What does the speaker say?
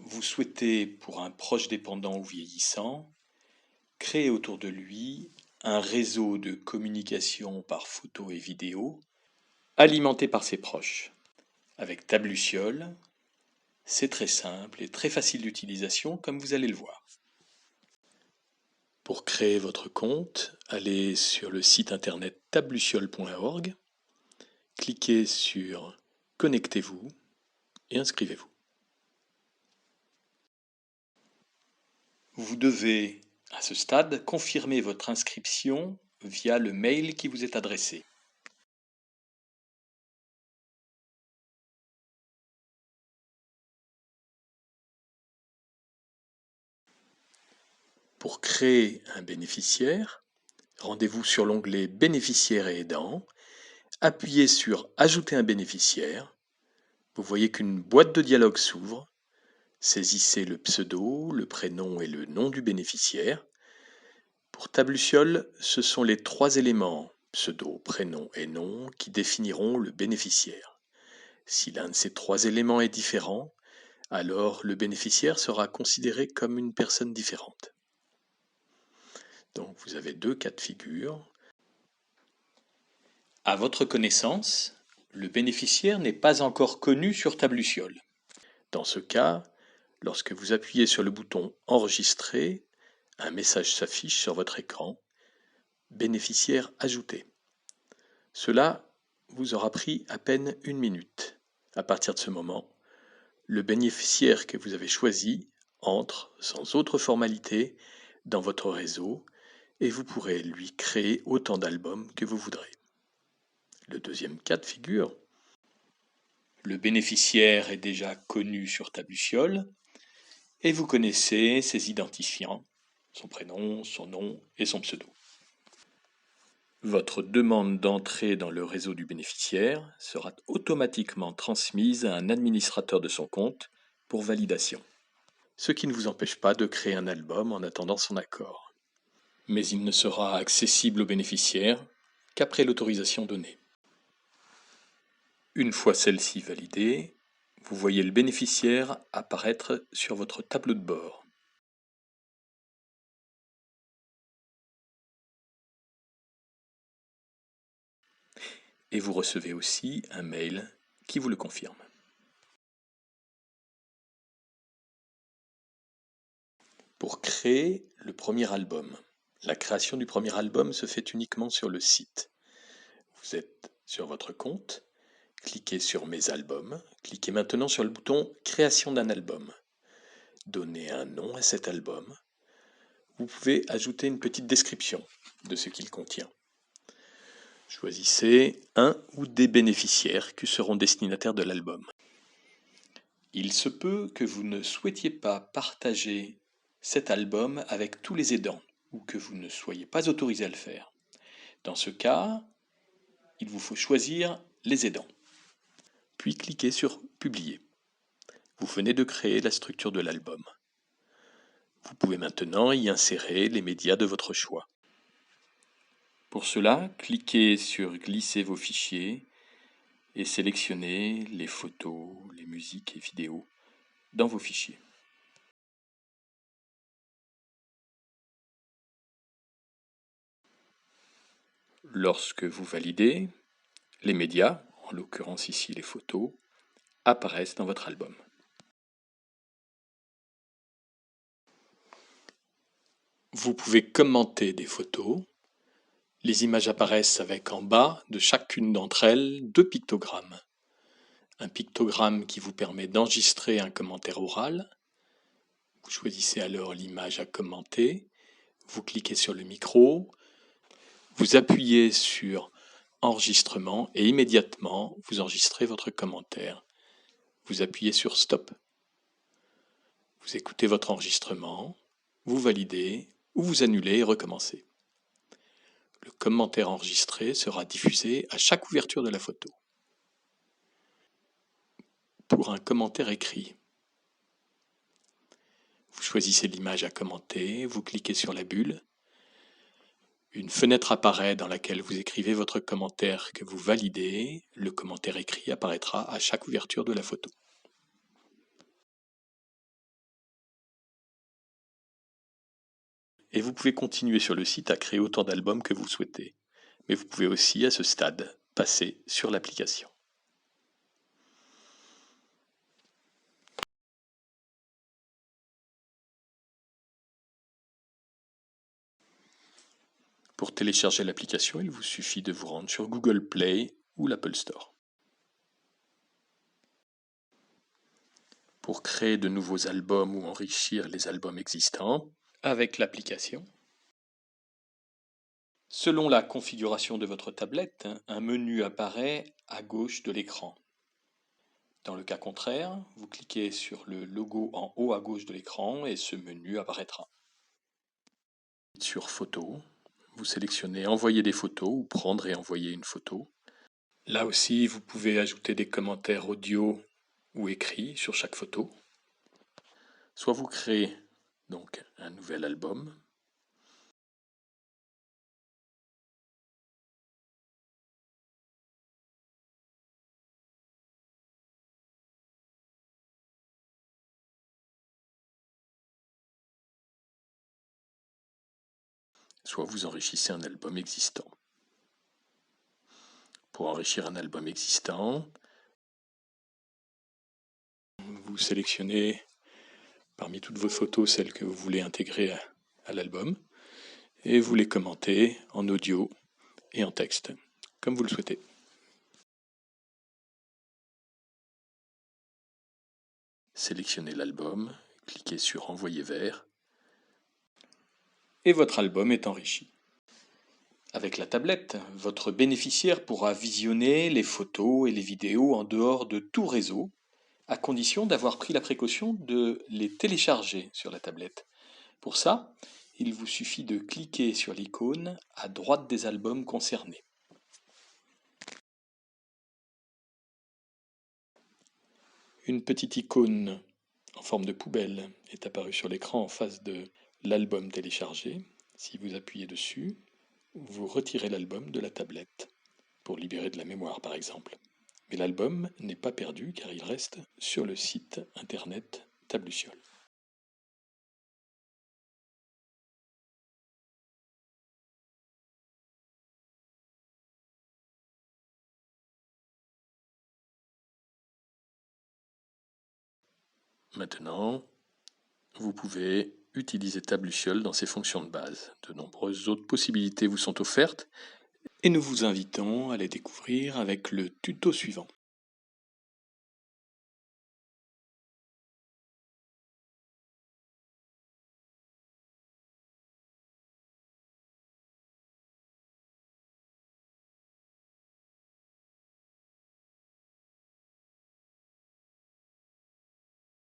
vous souhaitez, pour un proche dépendant ou vieillissant, créer autour de lui un réseau de communication par photo et vidéo alimenté par ses proches. Avec Tabluciole, c'est très simple et très facile d'utilisation comme vous allez le voir. Pour créer votre compte, allez sur le site internet tabluciole.org, cliquez sur Connectez-vous et inscrivez-vous. Vous devez, à ce stade, confirmer votre inscription via le mail qui vous est adressé. Pour créer un bénéficiaire, rendez-vous sur l'onglet Bénéficiaires et aidants, appuyez sur Ajouter un bénéficiaire. Vous voyez qu'une boîte de dialogue s'ouvre. Saisissez le pseudo, le prénom et le nom du bénéficiaire. Pour Tabluciole, ce sont les trois éléments, pseudo, prénom et nom, qui définiront le bénéficiaire. Si l'un de ces trois éléments est différent, alors le bénéficiaire sera considéré comme une personne différente. Donc vous avez deux cas de figure. À votre connaissance, le bénéficiaire n'est pas encore connu sur Tabluciole. Dans ce cas, lorsque vous appuyez sur le bouton Enregistrer, un message s'affiche sur votre écran. Bénéficiaire ajouté. Cela vous aura pris à peine 1 minute. À partir de ce moment, le bénéficiaire que vous avez choisi entre, sans autre formalité, dans votre réseau et vous pourrez lui créer autant d'albums que vous voudrez. Le deuxième cas de figure, le bénéficiaire est déjà connu sur Tabluciole et vous connaissez ses identifiants, son prénom, son nom et son pseudo. Votre demande d'entrée dans le réseau du bénéficiaire sera automatiquement transmise à un administrateur de son compte pour validation, ce qui ne vous empêche pas de créer un album en attendant son accord. Mais il ne sera accessible au bénéficiaire qu'après l'autorisation donnée. Une fois celle-ci validée, vous voyez le bénéficiaire apparaître sur votre tableau de bord. Et vous recevez aussi un mail qui vous le confirme. Pour créer le premier album, la création du premier album se fait uniquement sur le site. Vous êtes sur votre compte, cliquez sur Mes albums, cliquez maintenant sur le bouton Création d'un album. Donnez un nom à cet album. Vous pouvez ajouter une petite description de ce qu'il contient. Choisissez un ou des bénéficiaires qui seront destinataires de l'album. Il se peut que vous ne souhaitiez pas partager cet album avec tous les aidants ou que vous ne soyez pas autorisé à le faire. Dans ce cas, il vous faut choisir les aidants. Puis cliquez sur Publier. Vous venez de créer la structure de l'album. Vous pouvez maintenant y insérer les médias de votre choix. Pour cela, cliquez sur Glisser vos fichiers et sélectionnez les photos, les musiques et vidéos dans vos fichiers. Lorsque vous validez, les médias, en l'occurrence ici les photos, apparaissent dans votre album. Vous pouvez commenter des photos. Les images apparaissent avec en bas de chacune d'entre elles 2 pictogrammes. Un pictogramme qui vous permet d'enregistrer un commentaire oral. Vous choisissez alors l'image à commenter. Vous cliquez sur le micro. Vous appuyez sur Enregistrement et immédiatement vous enregistrez votre commentaire. Vous appuyez sur Stop. Vous écoutez votre enregistrement, vous validez ou vous annulez et recommencez. Le commentaire enregistré sera diffusé à chaque ouverture de la photo. Pour un commentaire écrit, vous choisissez l'image à commenter, vous cliquez sur la bulle. Une fenêtre apparaît dans laquelle vous écrivez votre commentaire que vous validez. Le commentaire écrit apparaîtra à chaque ouverture de la photo. et vous pouvez continuer sur le site à créer autant d'albums que vous souhaitez. Mais vous pouvez aussi, à ce stade, passer sur l'application. Pour télécharger l'application, il vous suffit de vous rendre sur Google Play ou l'Apple Store. Pour créer de nouveaux albums ou enrichir les albums existants, avec l'application, selon la configuration de votre tablette, un menu apparaît à gauche de l'écran. Dans le cas contraire, vous cliquez sur le logo en haut à gauche de l'écran et ce menu apparaîtra. Sur Photos, vous sélectionnez Envoyer des photos ou prendre et envoyer une photo. Là aussi, vous pouvez ajouter des commentaires audio ou écrits sur chaque photo. Soit vous créez donc un nouvel album, soit vous enrichissez un album existant. Pour enrichir un album existant, vous sélectionnez parmi toutes vos photos celles que vous voulez intégrer à l'album et vous les commentez en audio et en texte, comme vous le souhaitez. Sélectionnez l'album, cliquez sur Envoyer vers et votre album est enrichi. Avec la tablette, votre bénéficiaire pourra visionner les photos et les vidéos en dehors de tout réseau, à condition d'avoir pris la précaution de les télécharger sur la tablette. Pour ça, il vous suffit de cliquer sur l'icône à droite des albums concernés. Une petite icône en forme de poubelle est apparue sur l'écran en face de l'album téléchargé. Si vous appuyez dessus, vous retirez l'album de la tablette, pour libérer de la mémoire par exemple. Mais l'album n'est pas perdu car il reste sur le site internet Tabluciole. Maintenant, vous pouvez utiliser Tabluciole dans ses fonctions de base. De nombreuses autres possibilités vous sont offertes et nous vous invitons à les découvrir avec le tuto suivant.